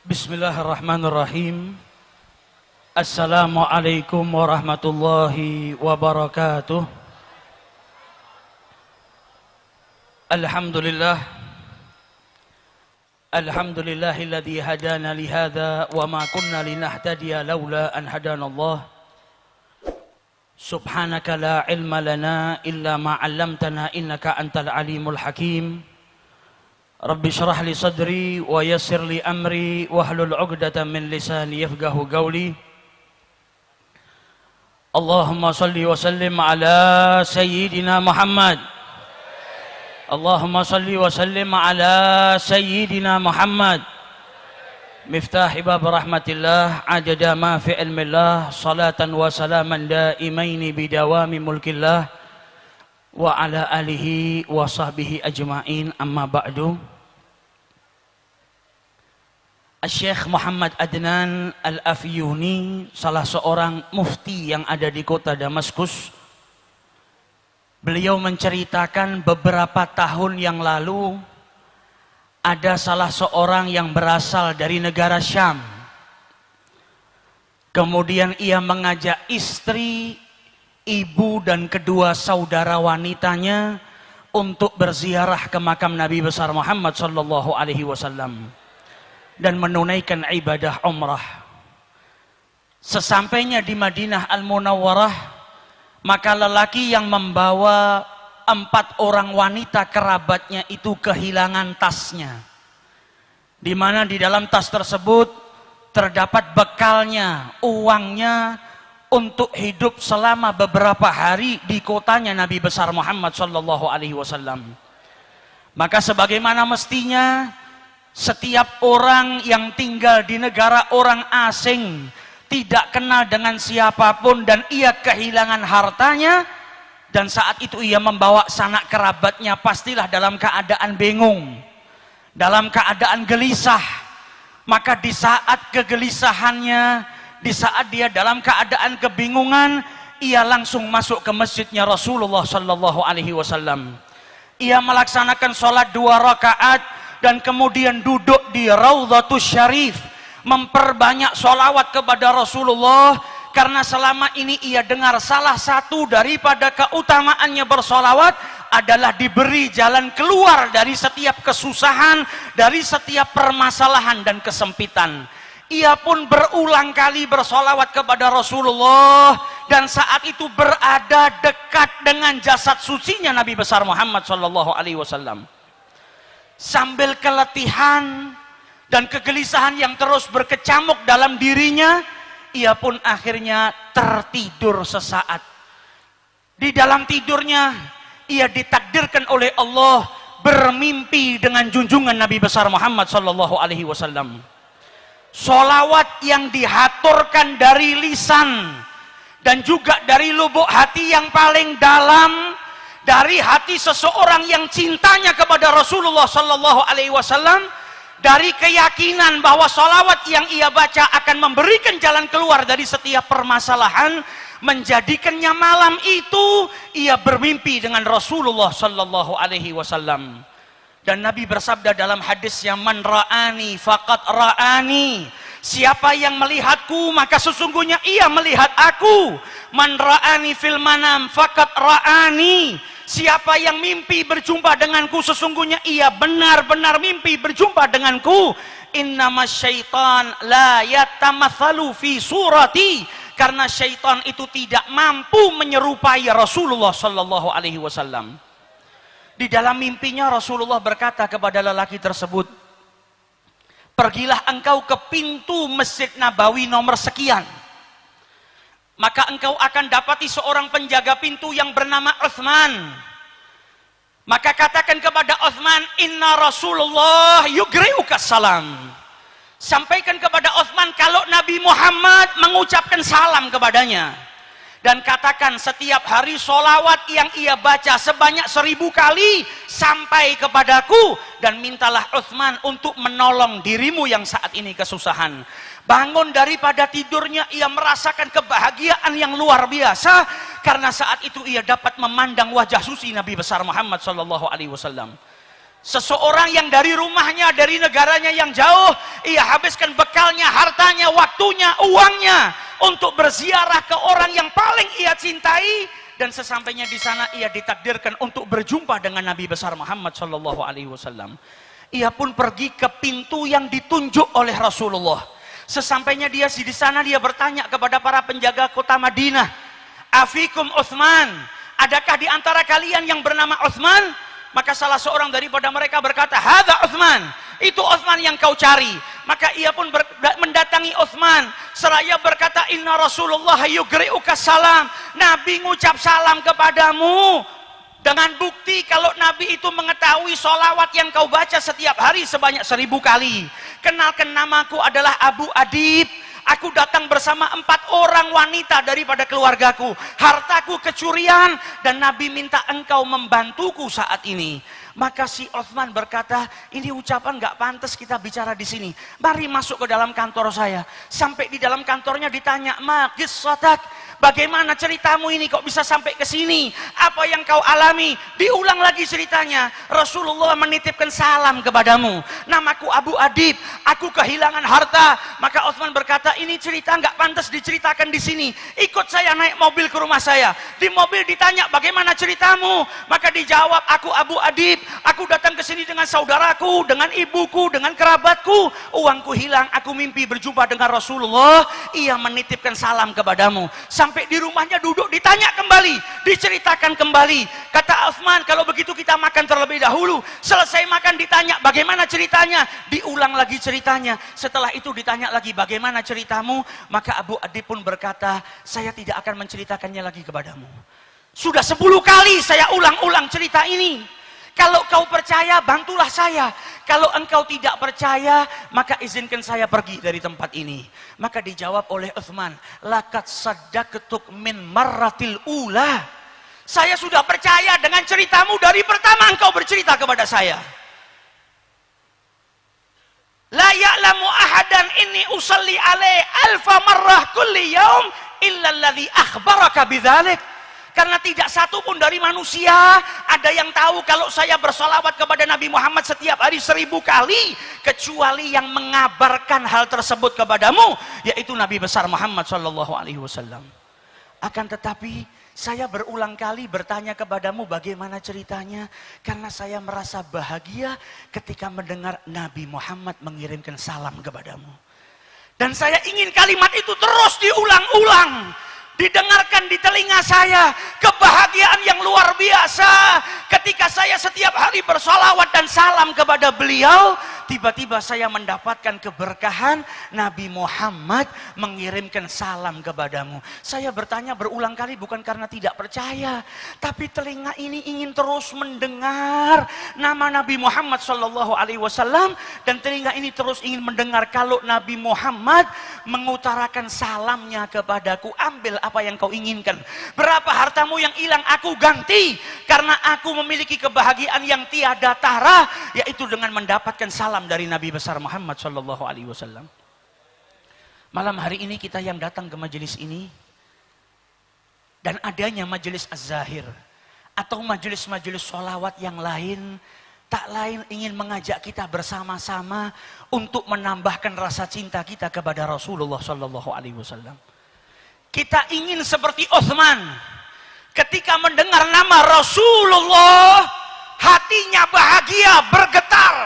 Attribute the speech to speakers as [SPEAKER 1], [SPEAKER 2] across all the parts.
[SPEAKER 1] Bismillahirrahmanirrahim. Assalamualaikum warahmatullahi wabarakatuh. Alhamdulillah. Alhamdulillahilladzi hadana lihadza wa ma kunna linahtadiya laula an hadanallah. Subhanaka la ilma lana illa ma 'allamtana innaka antal alimul hakim. Rabbi syrah li sadri wa yassir li amri wahlul 'uqdatam min lisani yafqahu qawli. Allahumma salli wa sallim ala sayyidina Muhammad. Allahumma salli wa sallim ala sayyidina Muhammad. Miftah bab rahmatillah adada ma fi ilmillah salatan wa salaman daimaini bidawami mulkillah wa ala alihi wa sahbihi ajma'in, amma ba'du. Syekh Muhammad Adnan Al-Afyuni, salah seorang mufti yang ada di kota Damaskus, beliau menceritakan beberapa tahun yang lalu ada salah seorang yang berasal dari negara Syam. Kemudian ia mengajak istri, ibu dan kedua saudara wanitanya untuk berziarah ke makam Nabi besar Muhammad sallallahu alaihi wasallam dan menunaikan ibadah umrah. Sesampainya di Madinah Al-Munawwarah, maka lelaki yang membawa 4 orang wanita kerabatnya itu kehilangan tasnya, di mana di dalam tas tersebut terdapat bekalnya, uangnya untuk hidup selama beberapa hari di kotanya Nabi besar Muhammad sallallahu alaihi wasallam. Maka sebagaimana mestinya setiap orang yang tinggal di negara orang asing, tidak kenal dengan siapapun, dan ia kehilangan hartanya, dan saat itu ia membawa sanak kerabatnya, pastilah dalam keadaan bingung, dalam keadaan gelisah. Maka di saat kegelisahannya, di saat dia dalam keadaan kebingungan, ia langsung masuk ke masjidnya Rasulullah sallallahu alaihi wasallam. Ia melaksanakan sholat 2 rakaat dan kemudian duduk di Raudhatus Syarif, memperbanyak sholawat kepada Rasulullah, karena selama ini ia dengar salah satu daripada keutamaannya bersolawat adalah diberi jalan keluar dari setiap kesusahan, dari setiap permasalahan dan kesempitan. Ia pun berulang kali bersolawat kepada Rasulullah, dan saat itu berada dekat dengan jasad sucinya Nabi besar Muhammad sallallahu alaihi wasallam. Sambil keletihan dan kegelisahan yang terus berkecamuk dalam dirinya, ia pun akhirnya tertidur sesaat. Di dalam tidurnya ia ditakdirkan oleh Allah bermimpi dengan junjungan Nabi besar Muhammad sallallahu alaihi wasallam. Sholawat yang dihaturkan dari lisan dan juga dari lubuk hati yang paling dalam, dari hati seseorang yang cintanya kepada Rasulullah sallallahu alaihi wasallam, dari keyakinan bahwa sholawat yang ia baca akan memberikan jalan keluar dari setiap permasalahan, menjadikannya malam itu ia bermimpi dengan Rasulullah sallallahu alaihi wasallam. Dan Nabi bersabda dalam hadisnya, man ra'ani faqad ra'ani, siapa yang melihatku maka sesungguhnya ia melihat aku. Man ra'ani fil manam faqad ra'ani, siapa yang mimpi berjumpa denganku sesungguhnya ia benar-benar mimpi berjumpa denganku. Innamas syaitan la yatamatsalu fi surati, karena syaitan itu tidak mampu menyerupai Rasulullah sallallahu alaihi wasallam. Di dalam mimpinya Rasulullah berkata kepada lelaki tersebut, pergilah engkau ke pintu Masjid Nabawi nomor sekian, maka engkau akan dapati seorang penjaga pintu yang bernama Utsman. Maka katakan kepada Utsman, inna Rasulullah yugri'uka salam. Sampaikan kepada Utsman kalau Nabi Muhammad mengucapkan salam kepadanya. Dan katakan setiap hari sholawat yang ia baca sebanyak 1000 kali sampai kepadaku, dan mintalah Utsman untuk menolong dirimu yang saat ini kesusahan. Bangun daripada tidurnya, ia merasakan kebahagiaan yang luar biasa, karena saat itu ia dapat memandang wajah suci Nabi besar Muhammad sallallahu alaihi wasallam. Seseorang yang dari rumahnya, dari negaranya yang jauh, ia habiskan bekalnya, hartanya, waktunya, uangnya untuk berziarah ke orang yang paling ia cintai, dan sesampainya di sana ia ditakdirkan untuk berjumpa dengan Nabi besar Muhammad sallallahu alaihi wasallam. Ia pun pergi ke pintu yang ditunjuk oleh Rasulullah. Sesampainya dia di sana, dia bertanya kepada para penjaga kota Madinah, "Afikum Utsman? Adakah di antara kalian yang bernama Utsman?" Maka salah seorang daripada mereka berkata, "Hadza Utsman." Itu Utsman yang kau cari. Maka ia pun mendatangi Utsman seraya berkata, "Inna Rasulullah yugri'uka salam." Nabi ngucap salam kepadamu. Dengan bukti kalau Nabi itu mengetahui sholawat yang kau baca setiap hari sebanyak 1000 kali. Kenalkan, namaku adalah Abu Adib. Aku datang bersama 4 orang wanita daripada keluargaku. Hartaku kecurian dan Nabi minta engkau membantuku saat ini. Maka si Utsman berkata, "Ini ucapan gak pantas kita bicara di sini. Mari masuk ke dalam kantor saya." Sampai di dalam kantornya ditanya, "Ma qissatak? Bagaimana ceritamu ini kok bisa sampai ke sini? Apa yang kau alami?" Diulang lagi ceritanya. "Rasulullah menitipkan salam kepadamu. Namaku Abu Adib. Aku kehilangan harta." Maka Utsman berkata, "Ini cerita nggak pantas diceritakan di sini. Ikut saya naik mobil ke rumah saya." Di mobil ditanya, "Bagaimana ceritamu?" Maka dijawab, "Aku Abu Adib. Aku datang ke sini dengan saudaraku, dengan ibuku, dengan kerabatku. Uangku hilang. Aku mimpi berjumpa dengan Rasulullah. Ia menitipkan salam kepadamu." Sampai di rumahnya duduk, ditanya kembali, diceritakan kembali. Kata Utsman, "Kalau begitu kita makan terlebih dahulu." Selesai makan ditanya, "Bagaimana ceritanya?" Diulang lagi ceritanya. Setelah itu ditanya lagi, "Bagaimana ceritamu?" Maka Abu Adib pun berkata, "Saya tidak akan menceritakannya lagi kepadamu. Sudah 10 kali saya ulang-ulang cerita ini. Kalau kau percaya, bantulah saya. Kalau engkau tidak percaya, maka izinkan saya pergi dari tempat ini." Maka dijawab oleh Utsman, "Laqad saddaqtuk min marratil ula." Saya sudah percaya dengan ceritamu dari pertama engkau bercerita kepada saya. "La ya'lamu ahadan inni usalli alaihi alfa marrah kulli yaum illa alladhi akhbaraka bidzalik." Karena tidak satu pun dari manusia ada yang tahu kalau saya bersolawat kepada Nabi Muhammad setiap hari 1000 kali, kecuali yang mengabarkan hal tersebut kepadamu, yaitu Nabi besar Muhammad sallallahu alaihi wasallam. Akan tetapi saya berulang kali bertanya kepadamu bagaimana ceritanya, karena saya merasa bahagia ketika mendengar Nabi Muhammad mengirimkan salam kepadamu. Dan saya ingin kalimat itu terus diulang-ulang, didengarkan di telinga saya. Kebahagiaan yang luar biasa ketika saya setiap hari bersolawat dan salam kepada beliau. Tiba-tiba saya mendapatkan keberkahan, Nabi Muhammad mengirimkan salam kepadamu. Saya bertanya berulang kali bukan karena tidak percaya, tapi telinga ini ingin terus mendengar nama Nabi Muhammad sallallahu alaihi wasallam, dan telinga ini terus ingin mendengar kalau Nabi Muhammad mengutarakan salamnya kepadaku. "Ambil apa yang kau inginkan. Berapa hartamu yang hilang aku ganti, karena aku memiliki kebahagiaan yang tiada tara, yaitu dengan mendapatkan salam dari Nabi besar Muhammad sallallahu alaihi wasallam." Malam hari ini kita yang datang ke majelis ini dan adanya majelis Az-Zahir atau majelis-majelis sholawat yang lain, tak lain ingin mengajak kita bersama-sama untuk menambahkan rasa cinta kita kepada Rasulullah sallallahu alaihi wasallam. Kita ingin seperti Utsman, ketika mendengar nama Rasulullah, hatinya bahagia, bergetar.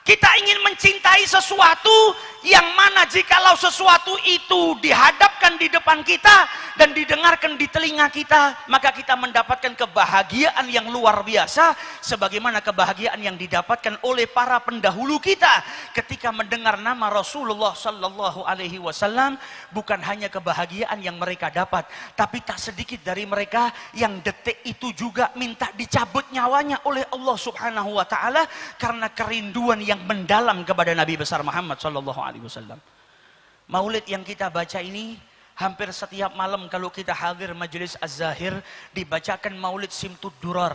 [SPEAKER 1] Kita ingin mencintai sesuatu yang mana jikalau sesuatu itu dihadapkan di depan kita dan didengarkan di telinga kita, maka kita mendapatkan kebahagiaan yang luar biasa, sebagaimana kebahagiaan yang didapatkan oleh para pendahulu kita ketika mendengar nama Rasulullah sallallahu alaihi wasallam. Bukan hanya kebahagiaan yang mereka dapat, tapi tak sedikit dari mereka yang detik itu juga minta dicabut nyawanya oleh Allah subhanahu wa ta'ala karena kerinduan yang mendalam kepada Nabi besar Muhammad sallallahu alaihi wasallam. Maulid yang kita baca ini, hampir setiap malam kalau kita hadir majelis Az-Zahir, dibacakan Maulid Simtud Durar,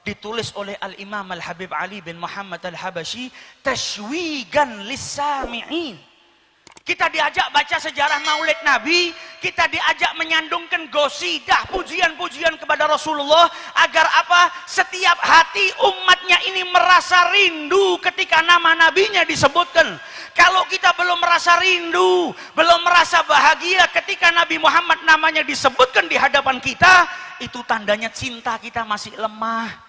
[SPEAKER 1] ditulis oleh Al-Imam Al-Habib Ali bin Muhammad Al-Habashi, tashwigan lis-sami'in. Kita diajak baca sejarah Maulid Nabi kita diajak menyandungkan gosidah, pujian-pujian kepada Rasulullah, agar apa? Setiap hati umatnya ini merasa rindu ketika nama nabinya disebutkan. Kalau kita belum merasa rindu, belum merasa bahagia ketika Nabi Muhammad namanya disebutkan di hadapan kita, itu tandanya cinta kita masih lemah.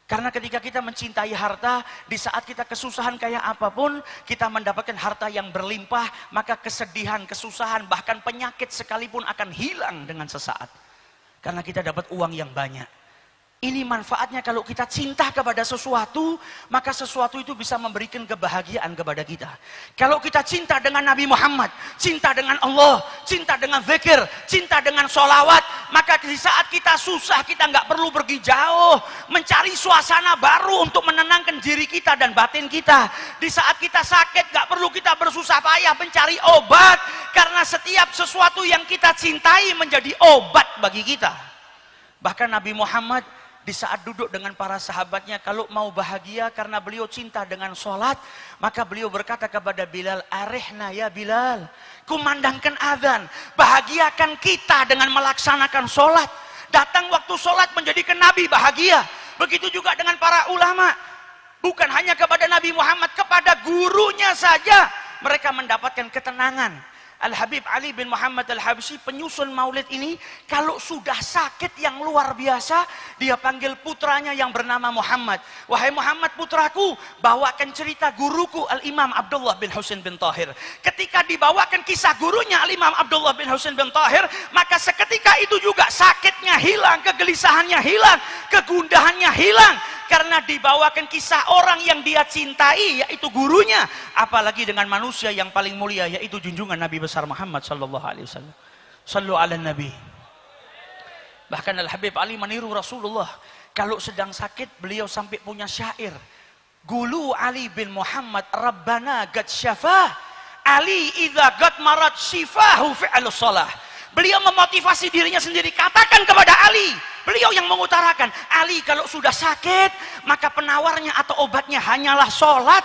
[SPEAKER 1] Karena ketika kita mencintai harta, di saat kita kesusahan kayak apapun, kita mendapatkan harta yang berlimpah, maka kesedihan, kesusahan, bahkan penyakit sekalipun akan hilang dengan sesaat. Karena kita dapat uang yang banyak. Ini manfaatnya kalau kita cinta kepada sesuatu, maka sesuatu itu bisa memberikan kebahagiaan kepada kita. Kalau kita cinta dengan Nabi Muhammad, cinta dengan Allah, cinta dengan zikir, cinta dengan sholawat, maka di saat kita susah, kita nggak perlu pergi jauh, mencari suasana baru untuk menenangkan diri kita dan batin kita. Di saat kita sakit, nggak perlu kita bersusah payah mencari obat, karena setiap sesuatu yang kita cintai menjadi obat bagi kita. Bahkan Nabi Muhammad di saat duduk dengan para sahabatnya, kalau mau bahagia karena beliau cinta dengan sholat, maka beliau berkata kepada Bilal, arihna ya Bilal, kumandangkan azan, bahagiakan kita dengan melaksanakan sholat. Datang waktu sholat menjadikan Nabi bahagia. Begitu juga dengan para ulama, bukan hanya kepada Nabi Muhammad, kepada gurunya saja mereka mendapatkan ketenangan. Al-Habib Ali bin Muhammad Al-Habsyi, penyusun maulid ini, kalau sudah sakit yang luar biasa, dia panggil putranya yang bernama Muhammad. Wahai Muhammad putraku, bawakan cerita guruku Al-Imam Abdullah bin Husain bin Tahir. Ketika dibawakan kisah gurunya Al-Imam Abdullah bin Husain bin Tahir, maka seketika itu juga sakitnya hilang, kegelisahannya hilang, kegundahannya hilang. Karena dibawakan kisah orang yang dia cintai, yaitu gurunya. Apalagi dengan manusia yang paling mulia, yaitu junjungan Nabi besar Muhammad sallallahu alaihi wasallam. Sallu ala Nabi. Bahkan Al-Habib Ali meniru Rasulullah. Kalau sedang sakit, beliau sampai punya syair. Gulu Ali bin Muhammad Rabbana gad syafah, Ali idza gad marat shifahu fi'alus salah. Beliau memotivasi dirinya sendiri. Katakan kepada Ali, beliau yang mengutarakan, Ali kalau sudah sakit, maka penawarnya atau obatnya hanyalah sholat.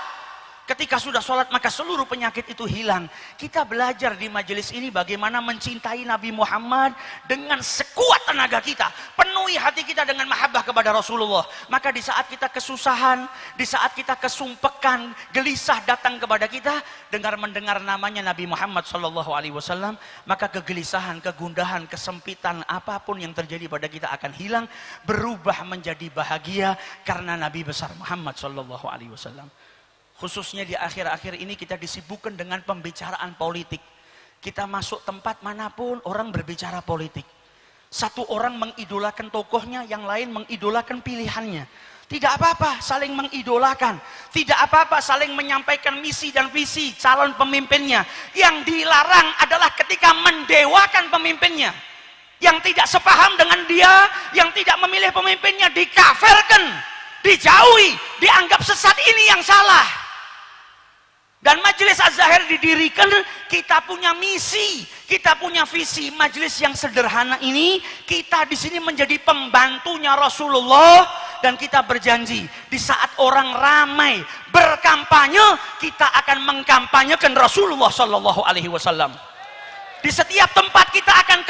[SPEAKER 1] Ketika sudah sholat, maka seluruh penyakit itu hilang. Kita belajar di majelis ini bagaimana mencintai Nabi Muhammad dengan sekuat tenaga kita. Penuhi hati kita dengan mahabbah kepada Rasulullah. Maka di saat kita kesusahan, di saat kita kesumpekan, gelisah datang kepada kita, mendengar namanya Nabi Muhammad SAW, maka kegelisahan, kegundahan, kesempitan, apapun yang terjadi pada kita akan hilang, berubah menjadi bahagia karena Nabi besar Muhammad SAW. Khususnya di akhir-akhir ini kita disibukkan dengan pembicaraan politik. Kita masuk tempat manapun orang berbicara politik. Satu orang mengidolakan tokohnya, yang lain mengidolakan pilihannya. Tidak apa-apa saling mengidolakan. Tidak apa-apa saling menyampaikan misi dan visi calon pemimpinnya. Yang dilarang adalah ketika mendewakan pemimpinnya. Yang tidak sepaham dengan dia, yang tidak memilih pemimpinnya, dikafirkan, dijauhi, dianggap sesat, ini yang salah. Dan majelis Az-Zahir didirikan, kita punya misi, kita punya visi. Majelis yang sederhana ini, kita di sini menjadi pembantunya Rasulullah, dan kita berjanji di saat orang ramai berkampanye, kita akan mengkampanyekan Rasulullah Sallallahu Alaihi Wasallam. Di setiap tempat kita akan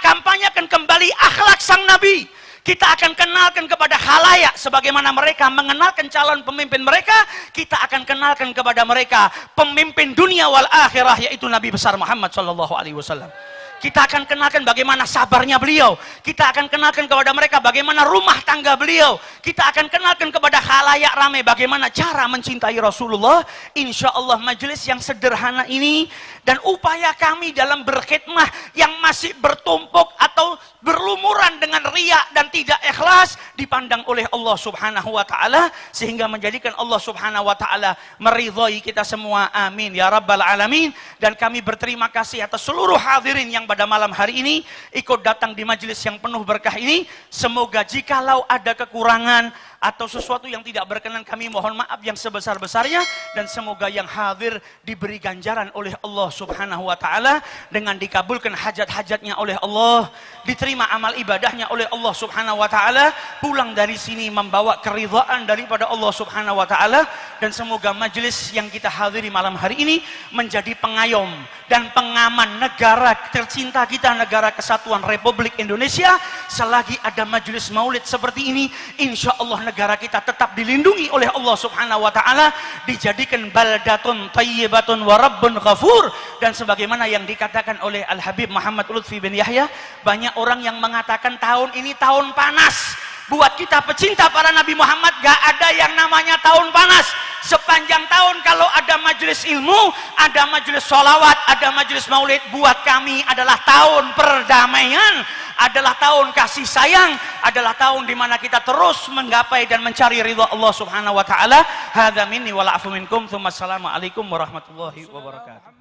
[SPEAKER 1] kampanyekan kembali akhlak sang Nabi. Kita akan kenalkan kepada khalayak sebagaimana mereka mengenalkan calon pemimpin mereka, kita akan kenalkan kepada mereka pemimpin dunia wal akhirah, yaitu Nabi besar Muhammad sallallahu alaihi wasallam. Kita akan kenalkan bagaimana sabarnya beliau. Kita akan kenalkan kepada mereka bagaimana rumah tangga beliau. Kita akan kenalkan kepada khalayak ramai bagaimana cara mencintai Rasulullah. Insya Allah majelis yang sederhana ini dan upaya kami dalam berkhidmah yang masih bertumpuk atau berlumuran dengan riya dan tidak ikhlas dipandang oleh Allah Subhanahu wa taala, sehingga menjadikan Allah Subhanahu wa taala meridhai kita semua. Amin ya rabbal alamin. Dan kami berterima kasih atas seluruh hadirin yang pada malam hari ini ikut datang di majelis yang penuh berkah ini. Semoga jikalau ada kekurangan atau sesuatu yang tidak berkenan, kami mohon maaf yang sebesar-besarnya, dan semoga yang hadir diberi ganjaran oleh Allah Subhanahu wa taala dengan dikabulkan hajat-hajatnya oleh Allah, diterima amal ibadahnya oleh Allah Subhanahu wa taala, pulang dari sini membawa keridhaan daripada Allah Subhanahu wa taala, dan semoga majelis yang kita hadiri malam hari ini menjadi pengayom dan pengaman negara tercinta kita, negara kesatuan Republik Indonesia. Selagi ada majelis maulid seperti ini, insya Allah negara kita tetap dilindungi oleh Allah Subhanahu wa taala, dijadikan baldatun thayyibatun wa rabbun ghafur. Dan sebagaimana yang dikatakan oleh Al Habib Muhammad Lutfi bin Yahya, banyak orang yang mengatakan tahun ini tahun panas. Buat kita pecinta para Nabi Muhammad, gak ada yang namanya tahun panas. Sepanjang tahun kalau ada majelis ilmu, ada majelis sholawat, ada majelis maulid, buat kami adalah tahun perdamaian, adalah tahun kasih sayang, adalah tahun di mana kita terus menggapai dan mencari ridha Allah Subhanahu wa taala. Hadza minni wa la'afu minkum. Assalamualaikum warahmatullahi wabarakatuh.